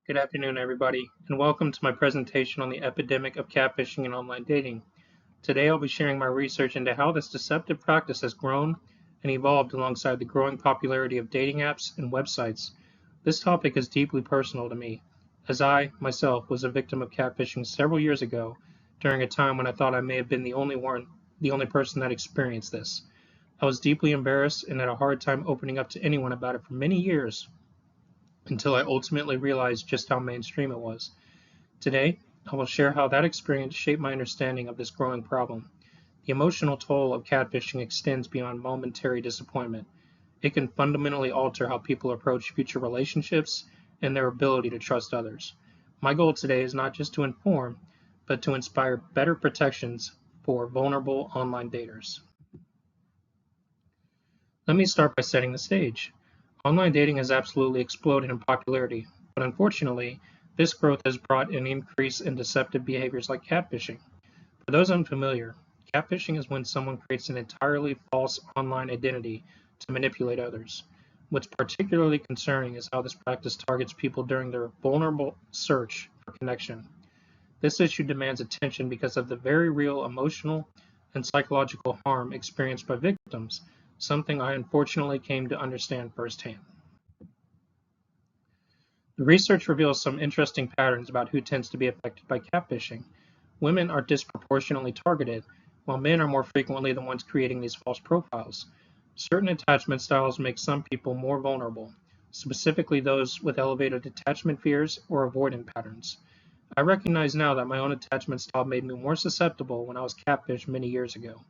Good afternoon, everybody, and welcome to my presentation on the epidemic of catfishing and online dating. Today, I'll be sharing my research into how this deceptive practice has grown and evolved alongside the growing popularity of dating apps and websites. This topic is deeply personal to me, as I, myself, was a victim of catfishing several years ago during a time when I thought I may have been the only person that experienced this. I was deeply embarrassed and had a hard time opening up to anyone about it for many years until I ultimately realized just how mainstream it was. Today, I will share how that experience shaped my understanding of this growing problem. The emotional toll of catfishing extends beyond momentary disappointment. It can fundamentally alter how people approach future relationships and their ability to trust others. My goal today is not just to inform, but to inspire better protections for vulnerable online daters. Let me start by setting the stage. Online dating has absolutely exploded in popularity, but unfortunately, this growth has brought an increase in deceptive behaviors like catfishing. For those unfamiliar, catfishing is when someone creates an entirely false online identity to manipulate others. What's particularly concerning is how this practice targets people during their vulnerable search for connection. This issue demands attention because of the very real emotional and psychological harm experienced by victims, something I unfortunately came to understand firsthand. The research reveals some interesting patterns about who tends to be affected by catfishing. Women are disproportionately targeted, while men are more frequently the ones creating these false profiles. Certain attachment styles make some people more vulnerable, specifically those with elevated attachment fears or avoidant patterns. I recognize now that my own attachment style made me more susceptible when I was catfished many years ago.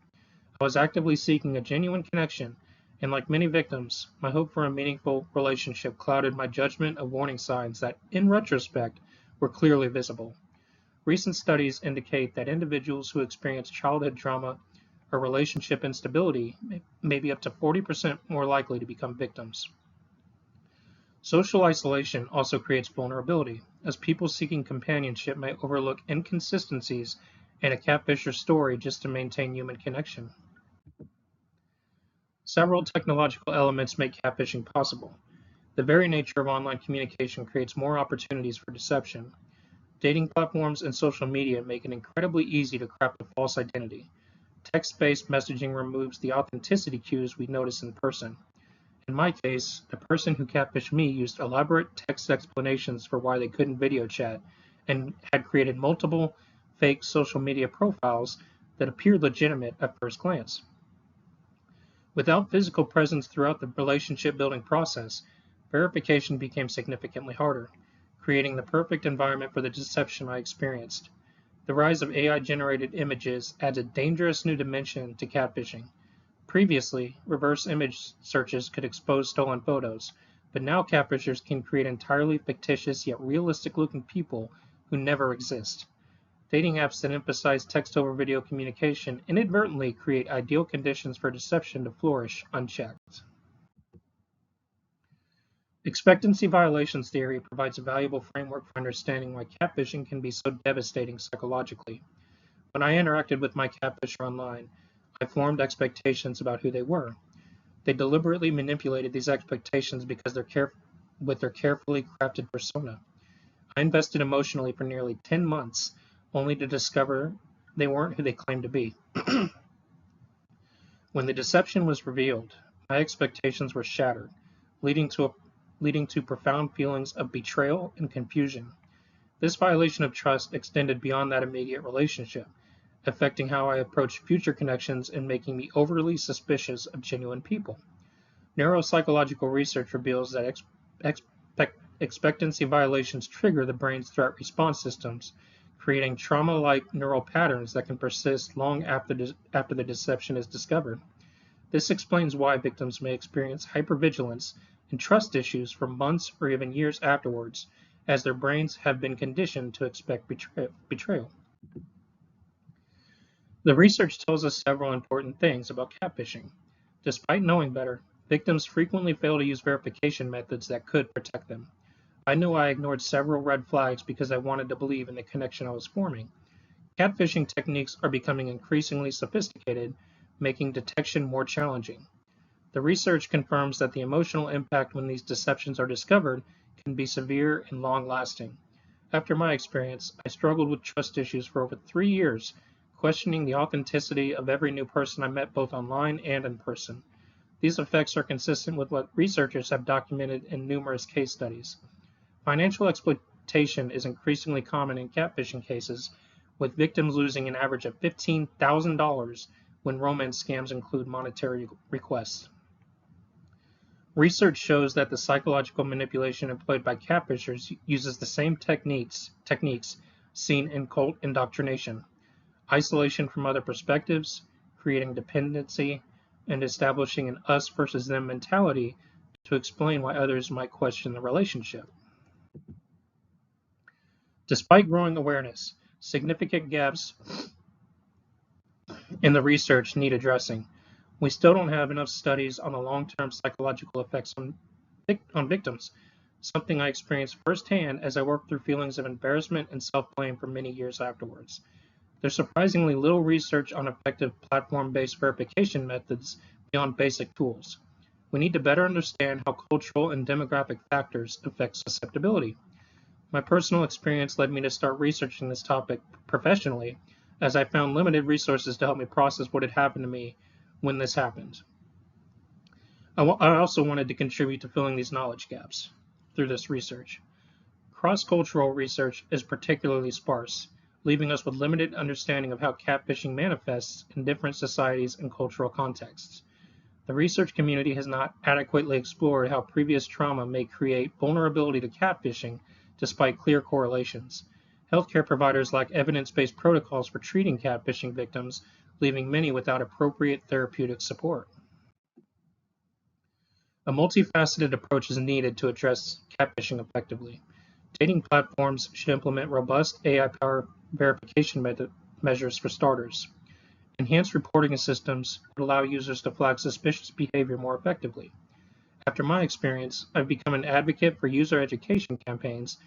I was actively seeking a genuine connection, and like many victims, my hope for a meaningful relationship clouded my judgment of warning signs that, in retrospect, were clearly visible. Recent studies indicate that individuals who experience childhood trauma or relationship instability may be up to 40% more likely to become victims. Social isolation also creates vulnerability, as people seeking companionship may overlook inconsistencies in a catfisher's story just to maintain human connection. Several technological elements make catfishing possible. The very nature of online communication creates more opportunities for deception. Dating platforms and social media make it incredibly easy to craft a false identity. Text-based messaging removes the authenticity cues we notice in person. In my case, the person who catfished me used elaborate text explanations for why they couldn't video chat and had created multiple fake social media profiles that appeared legitimate at first glance. Without physical presence throughout the relationship building process, verification became significantly harder, creating the perfect environment for the deception I experienced. The rise of AI generated images adds a dangerous new dimension to catfishing. Previously, reverse image searches could expose stolen photos, but now catfishers can create entirely fictitious yet realistic looking people who never exist. Dating apps that emphasize text over video communication inadvertently create ideal conditions for deception to flourish unchecked. Expectancy violations theory provides a valuable framework for understanding why catfishing can be so devastating psychologically. When I interacted with my catfisher online, I formed expectations about who they were. They deliberately manipulated these expectations because with their carefully crafted persona. I invested emotionally for nearly 10 months, only to discover they weren't who they claimed to be. When the deception was revealed, my expectations were shattered, leading to leading to profound feelings of betrayal and confusion. This violation of trust extended beyond that immediate relationship, affecting how I approach future connections and making me overly suspicious of genuine people. Neuropsychological research reveals that expectancy violations trigger the brain's threat response systems, creating trauma-like neural patterns that can persist long after the deception is discovered. This explains why victims may experience hypervigilance and trust issues for months or even years afterwards, as their brains have been conditioned to expect betrayal. The research tells us several important things about catfishing. Despite knowing better, victims frequently fail to use verification methods that could protect them. I knew I ignored several red flags because I wanted to believe in the connection I was forming. Catfishing techniques are becoming increasingly sophisticated, making detection more challenging. The research confirms that the emotional impact when these deceptions are discovered can be severe and long-lasting. After my experience, I struggled with trust issues for over 3 years, questioning the authenticity of every new person I met both online and in person. These effects are consistent with what researchers have documented in numerous case studies. Financial exploitation is increasingly common in catfishing cases, with victims losing an average of $15,000 when romance scams include monetary requests. Research shows that the psychological manipulation employed by catfishers uses the same techniques seen in cult indoctrination: isolation from other perspectives, creating dependency, and establishing an us versus them mentality to explain why others might question the relationship. Despite growing awareness, significant gaps in the research need addressing. We still don't have enough studies on the long-term psychological effects on victims, something I experienced firsthand as I worked through feelings of embarrassment and self-blame for many years afterwards. There's surprisingly little research on effective platform-based verification methods beyond basic tools. We need to better understand how cultural and demographic factors affect susceptibility. My personal experience led me to start researching this topic professionally, as I found limited resources to help me process what had happened to me when this happened. I also wanted to contribute to filling these knowledge gaps through this research. Cross-cultural research is particularly sparse, leaving us with limited understanding of how catfishing manifests in different societies and cultural contexts. The research community has not adequately explored how previous trauma may create vulnerability to catfishing despite clear correlations. Healthcare providers lack evidence-based protocols for treating catfishing victims, leaving many without appropriate therapeutic support. A multifaceted approach is needed to address catfishing effectively. Dating platforms should implement robust AI-powered verification measures for starters. Enhanced reporting systems would allow users to flag suspicious behavior more effectively. After my experience, I've become an advocate for user education campaigns,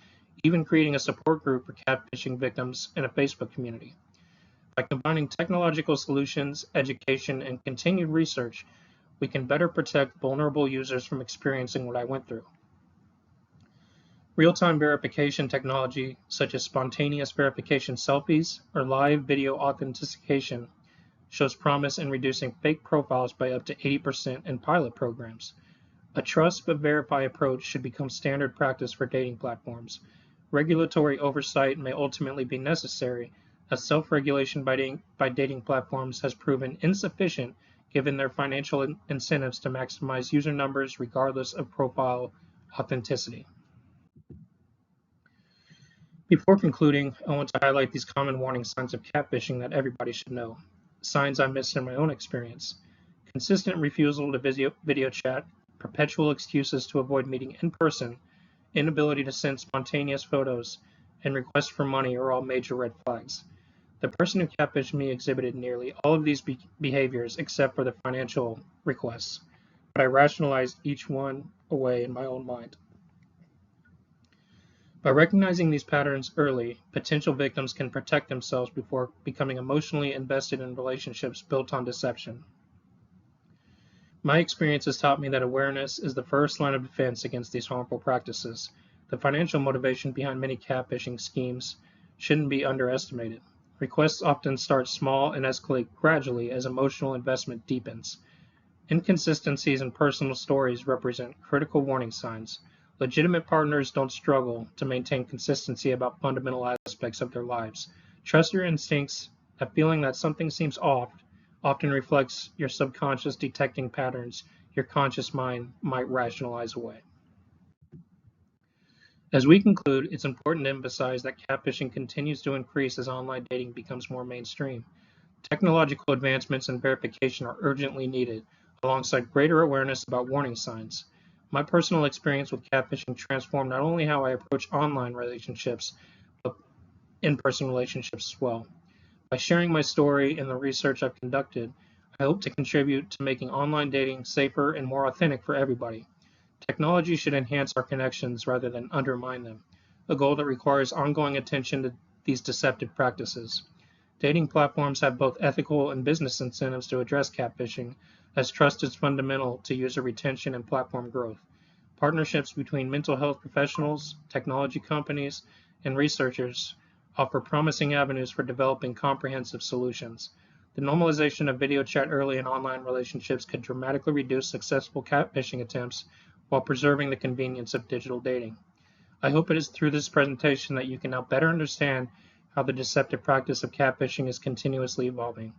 even creating a support group for catfishing victims in a Facebook community. By combining technological solutions, education, and continued research, we can better protect vulnerable users from experiencing what I went through. Real-time verification technology, such as spontaneous verification selfies or live video authentication, shows promise in reducing fake profiles by up to 80% in pilot programs. A trust but verify approach should become standard practice for dating platforms. Regulatory oversight may ultimately be necessary, as self-regulation by dating platforms has proven insufficient given their financial incentives to maximize user numbers regardless of profile authenticity. Before concluding, I want to highlight these common warning signs of catfishing that everybody should know. Signs I missed in my own experience: consistent refusal to video chat, perpetual excuses to avoid meeting in person, inability to send spontaneous photos, and requests for money are all major red flags. The person who catfished me exhibited nearly all of these behaviors except for the financial requests, but I rationalized each one away in my own mind. By recognizing these patterns early, potential victims can protect themselves before becoming emotionally invested in relationships built on deception. My experience has taught me that awareness is the first line of defense against these harmful practices. The financial motivation behind many catfishing schemes shouldn't be underestimated. Requests often start small and escalate gradually as emotional investment deepens. Inconsistencies in personal stories represent critical warning signs. Legitimate partners don't struggle to maintain consistency about fundamental aspects of their lives. Trust your instincts. That feeling that something seems off often reflects your subconscious detecting patterns your conscious mind might rationalize away. As we conclude, it's important to emphasize that catfishing continues to increase as online dating becomes more mainstream. Technological advancements and verification are urgently needed, alongside greater awareness about warning signs. My personal experience with catfishing transformed not only how I approach online relationships, but in-person relationships as well. By sharing my story and the research I've conducted, I hope to contribute to making online dating safer and more authentic for everybody. Technology should enhance our connections rather than undermine them, a goal that requires ongoing attention to these deceptive practices. Dating platforms have both ethical and business incentives to address catfishing, as trust is fundamental to user retention and platform growth. Partnerships between mental health professionals, technology companies, and researchers offer promising avenues for developing comprehensive solutions. The normalization of video chat early in online relationships could dramatically reduce successful catfishing attempts while preserving the convenience of digital dating. I hope it is through this presentation that you can now better understand how the deceptive practice of catfishing is continuously evolving.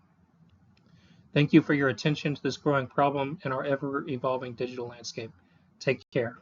Thank you for your attention to this growing problem in our ever-evolving digital landscape. Take care.